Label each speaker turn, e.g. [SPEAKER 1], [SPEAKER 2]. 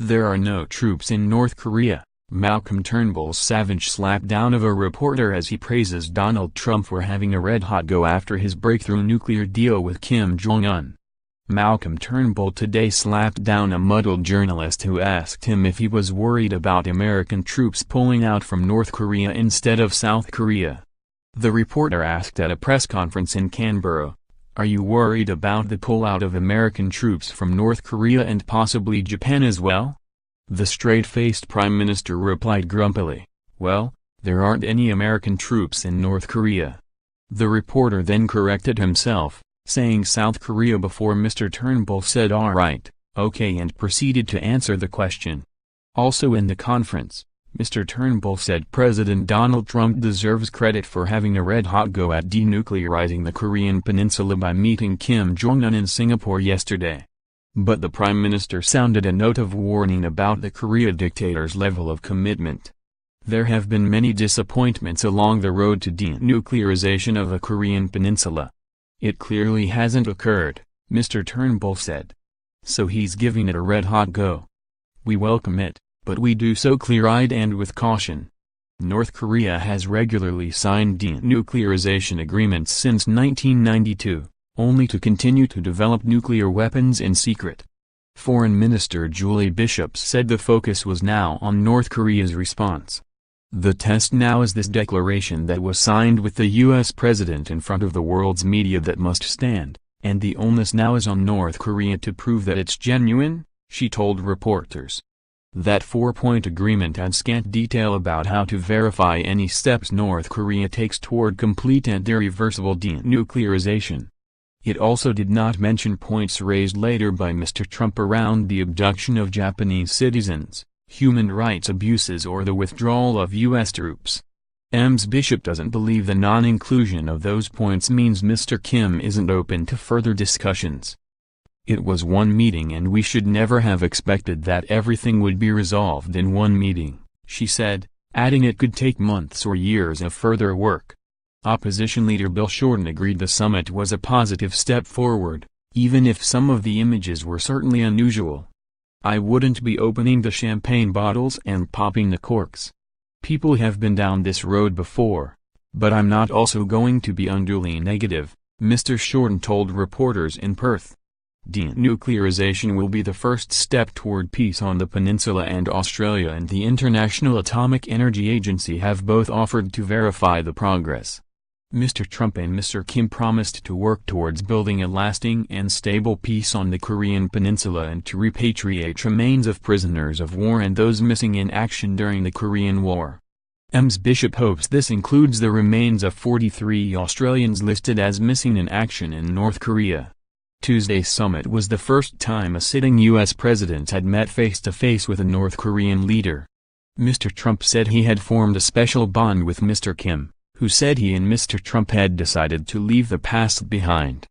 [SPEAKER 1] There are no troops in North Korea. Malcolm Turnbull's savage slapdown of a reporter as he praises Donald Trump for having a red-hot go after his breakthrough nuclear deal with Kim Jong-un. Malcolm Turnbull today slapped down a muddled journalist who asked him if he was worried about American troops pulling out from North Korea instead of South Korea. The reporter asked at a press conference in Canberra, "Are you worried about the pullout of American troops from North Korea and possibly Japan as well?" The straight-faced Prime Minister replied grumpily, "Well, there aren't any American troops in North Korea." The reporter then corrected himself, saying South Korea before Mr. Turnbull said "alright, okay" and proceeded to answer the question. Also in the conference, Mr. Turnbull said President Donald Trump deserves credit for having a red-hot go at denuclearizing the Korean peninsula by meeting Kim Jong-un in Singapore yesterday. But the Prime Minister sounded a note of warning about the Korea dictator's level of commitment. There have been many disappointments along the road to denuclearization of the Korean peninsula. It clearly hasn't occurred, Mr. Turnbull said. So he's giving it a red-hot go. We welcome it, but we do so clear-eyed and with caution. North Korea has regularly signed denuclearization agreements since 1992, only to continue to develop nuclear weapons in secret. Foreign Minister Julie Bishop said the focus was now on North Korea's response. The test now is this declaration that was signed with the U.S. president in front of the world's media that must stand, and the onus now is on North Korea to prove that it's genuine, she told reporters. That four-point agreement adds scant detail about how to verify any steps North Korea takes toward complete and irreversible denuclearization. It also did not mention points raised later by Mr. Trump around the abduction of Japanese citizens, human rights abuses or the withdrawal of U.S. troops. Ms. Bishop doesn't believe the non-inclusion of those points means Mr. Kim isn't open to further discussions. It was one meeting and we should never have expected that everything would be resolved in one meeting, she said, adding it could take months or years of further work. Opposition leader Bill Shorten agreed the summit was a positive step forward, even if some of the images were certainly unusual. "I wouldn't be opening the champagne bottles and popping the corks. People have been down this road before. But I'm not also going to be unduly negative," Mr. Shorten told reporters in Perth. Denuclearization will be the first step toward peace on the peninsula, and Australia and the International Atomic Energy Agency have both offered to verify the progress. Mr. Trump and Mr. Kim promised to work towards building a lasting and stable peace on the Korean peninsula and to repatriate remains of prisoners of war and those missing in action during the Korean War. Ms. Bishop hopes this includes the remains of 43 Australians listed as missing in action in North Korea. Tuesday's summit was the first time a sitting U.S. president had met face-to-face with a North Korean leader. Mr. Trump said he had formed a special bond with Mr. Kim, who said he and Mr. Trump had decided to leave the past behind.